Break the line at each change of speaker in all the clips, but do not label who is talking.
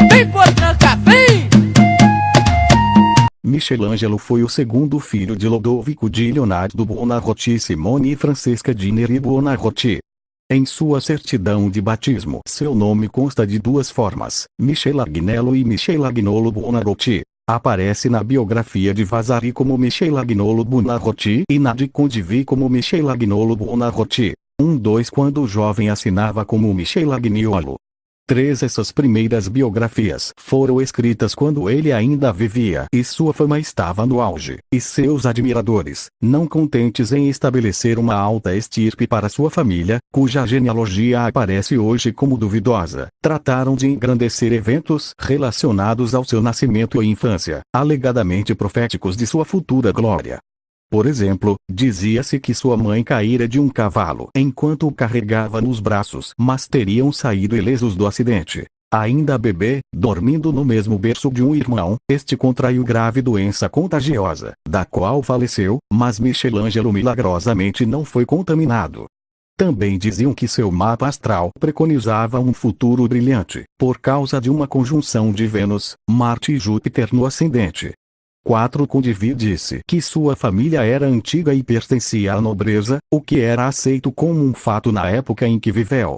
Vem, potranca, vem!
Michelangelo foi o segundo filho de Lodovico di Leonardo Buonarroti e Simone Francesca di Neri Buonarroti. Em sua certidão de batismo, seu nome consta de duas formas, Michelagnello e Michelagnolo Buonarroti. Aparece na biografia de Vasari como Michelagnolo Buonarroti e na de Condivi como Michelagnolo Buonarroti. 2 Quando o jovem assinava como Michelagnolo. 3 Essas primeiras biografias foram escritas quando ele ainda vivia e sua fama estava no auge, e seus admiradores, não contentes em estabelecer uma alta estirpe para sua família, cuja genealogia aparece hoje como duvidosa, trataram de engrandecer eventos relacionados ao seu nascimento e infância, alegadamente proféticos de sua futura glória. Por exemplo, dizia-se que sua mãe caíra de um cavalo enquanto o carregava nos braços, mas teriam saído ilesos do acidente. Ainda bebê, dormindo no mesmo berço de um irmão, este contraiu grave doença contagiosa, da qual faleceu, mas Michelangelo milagrosamente não foi contaminado. Também diziam que seu mapa astral preconizava um futuro brilhante, por causa de uma conjunção de Vênus, Marte e Júpiter no ascendente. 4 Condivi disse que sua família era antiga e pertencia à nobreza, o que era aceito como um fato na época em que viveu.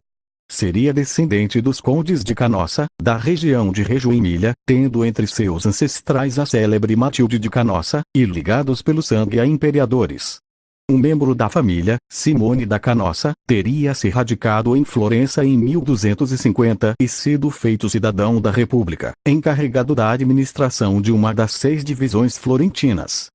Seria descendente dos condes de Canossa, da região de Reggio Emília, tendo entre seus ancestrais a célebre Matilde de Canossa, e ligados pelo sangue a imperadores. Um membro da família, Simone da Canossa, teria se radicado em Florença em 1250 e sido feito cidadão da República, encarregado da administração de uma das 6 divisões florentinas.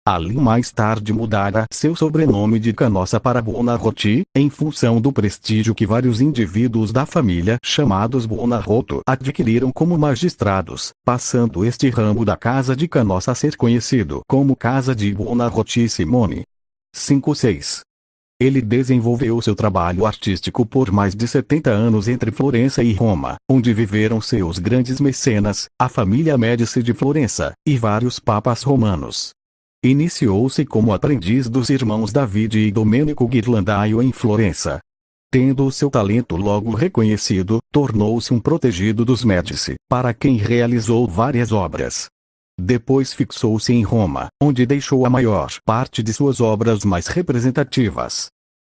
Ali mais tarde mudara seu sobrenome de Canossa para Buonarroti, em função do prestígio que vários indivíduos da família, chamados Buonarrotto, adquiriram como magistrados, passando este ramo da Casa de Canossa a ser conhecido como Casa de Buonarroti e Simone. 5-6. Ele desenvolveu seu trabalho artístico por mais de 70 anos entre Florença e Roma, onde viveram seus grandes mecenas, a família Médici de Florença, e vários papas romanos. Iniciou-se como aprendiz dos irmãos Davide e Domenico Ghirlandaio em Florença. Tendo o seu talento logo reconhecido, tornou-se um protegido dos Médici, para quem realizou várias obras. Depois fixou-se em Roma, onde deixou a maior parte de suas obras mais representativas.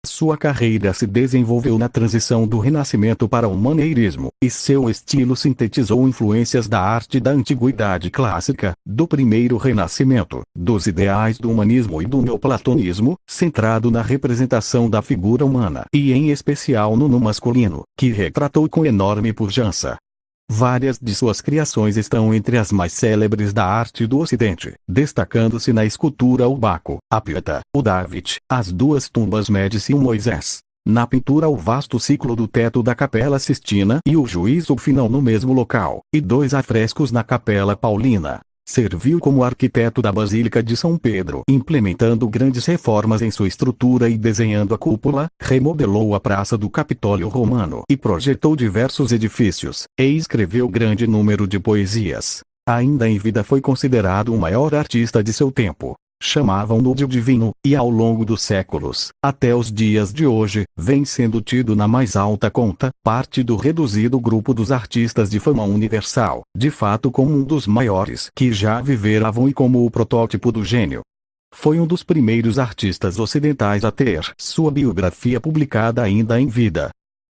Sua carreira se desenvolveu na transição do Renascimento para o Maneirismo, e seu estilo sintetizou influências da arte da Antiguidade Clássica, do primeiro Renascimento, dos ideais do humanismo e do neoplatonismo, centrado na representação da figura humana e em especial no masculino, que retratou com enorme pujança. Várias de suas criações estão entre as mais célebres da arte do Ocidente, destacando-se na escultura o Baco, a Pietà, o David, as 2 tumbas Médici e o Moisés. Na pintura o vasto ciclo do teto da Capela Sistina e o Juízo Final no mesmo local, e 2 afrescos na Capela Paulina. Serviu como arquiteto da Basílica de São Pedro, implementando grandes reformas em sua estrutura e desenhando a cúpula, remodelou a Praça do Capitólio Romano e projetou diversos edifícios, e escreveu grande número de poesias. Ainda em vida foi considerado o maior artista de seu tempo. Chamavam-no de divino, e ao longo dos séculos, até os dias de hoje, vem sendo tido na mais alta conta, parte do reduzido grupo dos artistas de fama universal, de fato como um dos maiores que já viveram e como o protótipo do gênio. Foi um dos primeiros artistas ocidentais a ter sua biografia publicada ainda em vida.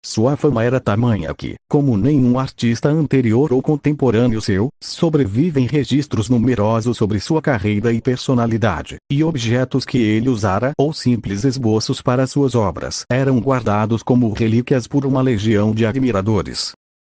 Sua fama era tamanha que, como nenhum artista anterior ou contemporâneo seu, sobrevivem registros numerosos sobre sua carreira e personalidade, e objetos que ele usara ou simples esboços para suas obras eram guardados como relíquias por uma legião de admiradores.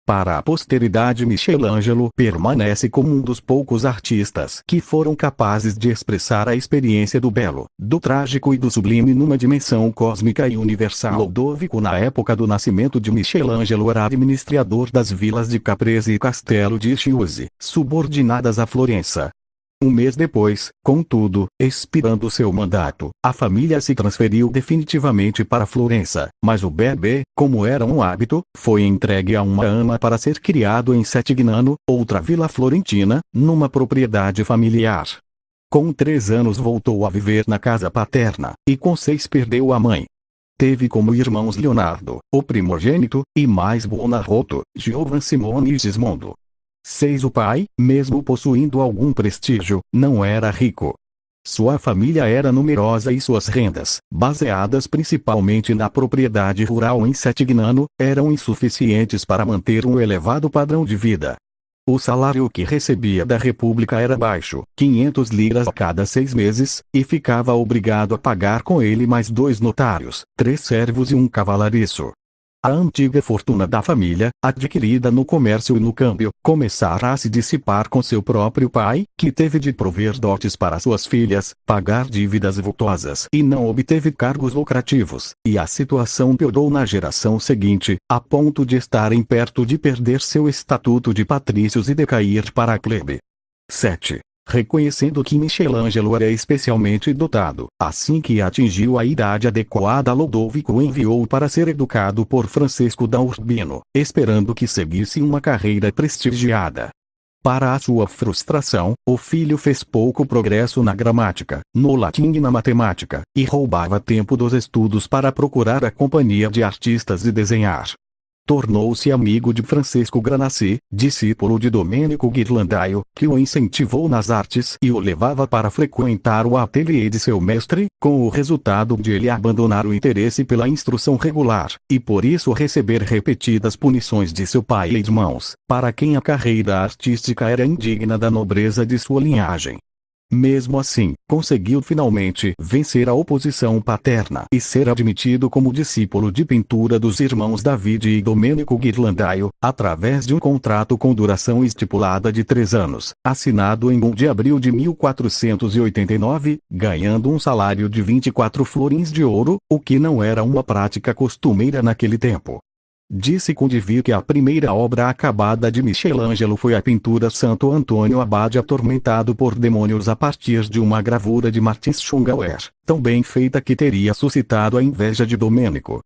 Para a posteridade, Michelangelo permanece como um dos poucos artistas que foram capazes de expressar a experiência do belo, do trágico e do sublime numa dimensão cósmica e universal. Lodovico, na época do nascimento de Michelangelo, era administrador das vilas de Caprese e Castelo de Chiusi, subordinadas a Florença. Um mês depois, contudo, expirando seu mandato, a família se transferiu definitivamente para Florença, mas o bebê, como era um hábito, foi entregue a uma ama para ser criado em Settignano, outra vila florentina, numa propriedade familiar. Com 3 anos voltou a viver na casa paterna, e com 6 perdeu a mãe. Teve como irmãos Leonardo, o primogênito, e mais Buonarrota, Giovan Simone e Gismondo. 6. O pai, mesmo possuindo algum prestígio, não era rico. Sua família era numerosa e suas rendas, baseadas principalmente na propriedade rural em Settignano, eram insuficientes para manter um elevado padrão de vida. O salário que recebia da República era baixo, 500 liras a cada 6 meses, e ficava obrigado a pagar com ele mais 2 notários, 3 servos e um cavalariço. A antiga fortuna da família, adquirida no comércio e no câmbio, começara a se dissipar com seu próprio pai, que teve de prover dotes para suas filhas, pagar dívidas vultosas e não obteve cargos lucrativos, e a situação piorou na geração seguinte, a ponto de estarem perto de perder seu estatuto de patrícios e decair para a plebe. 7. Reconhecendo que Michelangelo era especialmente dotado, assim que atingiu a idade adequada, Lodovico o enviou para ser educado por Francesco da Urbino, esperando que seguisse uma carreira prestigiada. Para a sua frustração, o filho fez pouco progresso na gramática, no latim e na matemática, e roubava tempo dos estudos para procurar a companhia de artistas e desenhar. Tornou-se amigo de Francesco Granacci, discípulo de Domenico Ghirlandaio, que o incentivou nas artes e o levava para frequentar o ateliê de seu mestre, com o resultado de ele abandonar o interesse pela instrução regular, e por isso receber repetidas punições de seu pai e irmãos, para quem a carreira artística era indigna da nobreza de sua linhagem. Mesmo assim, conseguiu finalmente vencer a oposição paterna e ser admitido como discípulo de pintura dos irmãos Davide e Domenico Ghirlandaio, através de um contrato com duração estipulada de 3 anos, assinado em 1 de abril de 1489, ganhando um salário de 24 florins de ouro, o que não era uma prática costumeira naquele tempo. Disse Condivi que a primeira obra acabada de Michelangelo foi a pintura Santo Antônio Abade atormentado por demônios a partir de uma gravura de Martins Schongauer, tão bem feita que teria suscitado a inveja de Domenico.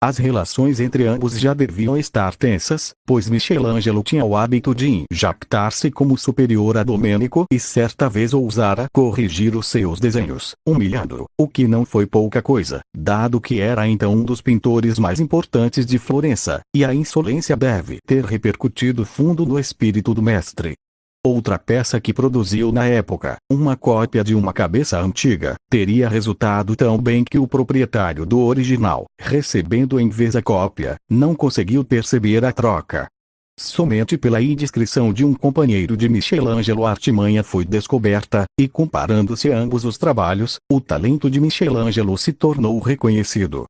As relações entre ambos já deviam estar tensas, pois Michelangelo tinha o hábito de jactar-se como superior a Domenico e certa vez ousara corrigir os seus desenhos, humilhando-o, o que não foi pouca coisa, dado que era então um dos pintores mais importantes de Florença, e a insolência deve ter repercutido fundo no espírito do mestre. Outra peça que produziu na época, uma cópia de uma cabeça antiga, teria resultado tão bem que o proprietário do original, recebendo em vez a cópia, não conseguiu perceber a troca. Somente pela indiscrição de um companheiro de Michelangelo a artimanha foi descoberta, e comparando-se ambos os trabalhos, o talento de Michelangelo se tornou reconhecido.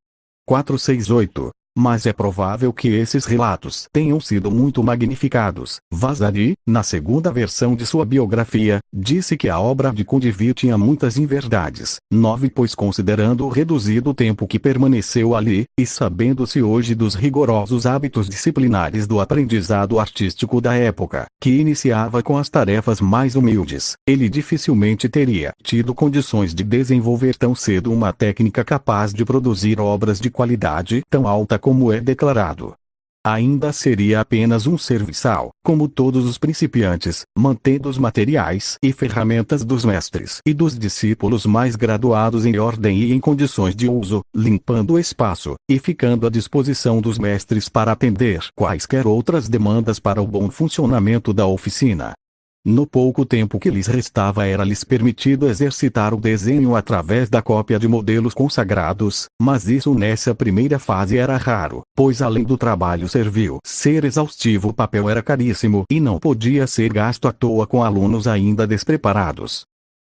468. Mas é provável que esses relatos tenham sido muito magnificados. Vasari, na segunda versão de sua biografia, disse que a obra de Condivi tinha muitas inverdades. 9. Pois considerando o reduzido tempo que permaneceu ali, e sabendo-se hoje dos rigorosos hábitos disciplinares do aprendizado artístico da época, que iniciava com as tarefas mais humildes, ele dificilmente teria tido condições de desenvolver tão cedo uma técnica capaz de produzir obras de qualidade tão alta como é declarado. Ainda seria apenas um serviçal, como todos os principiantes, mantendo os materiais e ferramentas dos mestres e dos discípulos mais graduados em ordem e em condições de uso, limpando o espaço, e ficando à disposição dos mestres para atender quaisquer outras demandas para o bom funcionamento da oficina. No pouco tempo que lhes restava era-lhes permitido exercitar o desenho através da cópia de modelos consagrados, mas isso nessa primeira fase era raro, pois além do trabalho servil ser exaustivo, o papel era caríssimo e não podia ser gasto à toa com alunos ainda despreparados.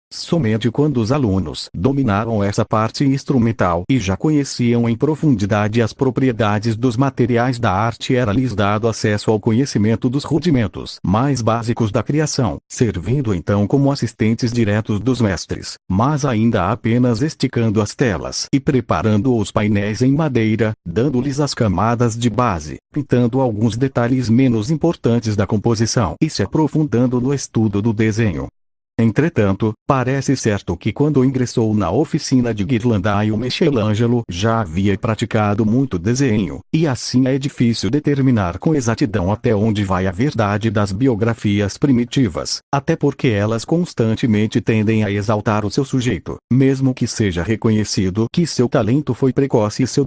Somente quando os alunos dominavam essa parte instrumental e já conheciam em profundidade as propriedades dos materiais da arte era-lhes dado acesso ao conhecimento dos rudimentos mais básicos da criação, servindo então como assistentes diretos dos mestres, mas ainda apenas esticando as telas e preparando os painéis em madeira, dando-lhes as camadas de base, pintando alguns detalhes menos importantes da composição e se aprofundando no estudo do desenho. Entretanto, parece certo que quando ingressou na oficina de Ghirlandaio, Michelangelo já havia praticado muito desenho, e assim é difícil determinar com exatidão até onde vai a verdade das biografias primitivas, até porque elas constantemente tendem a exaltar o seu sujeito, mesmo que seja reconhecido que seu talento foi precoce e seu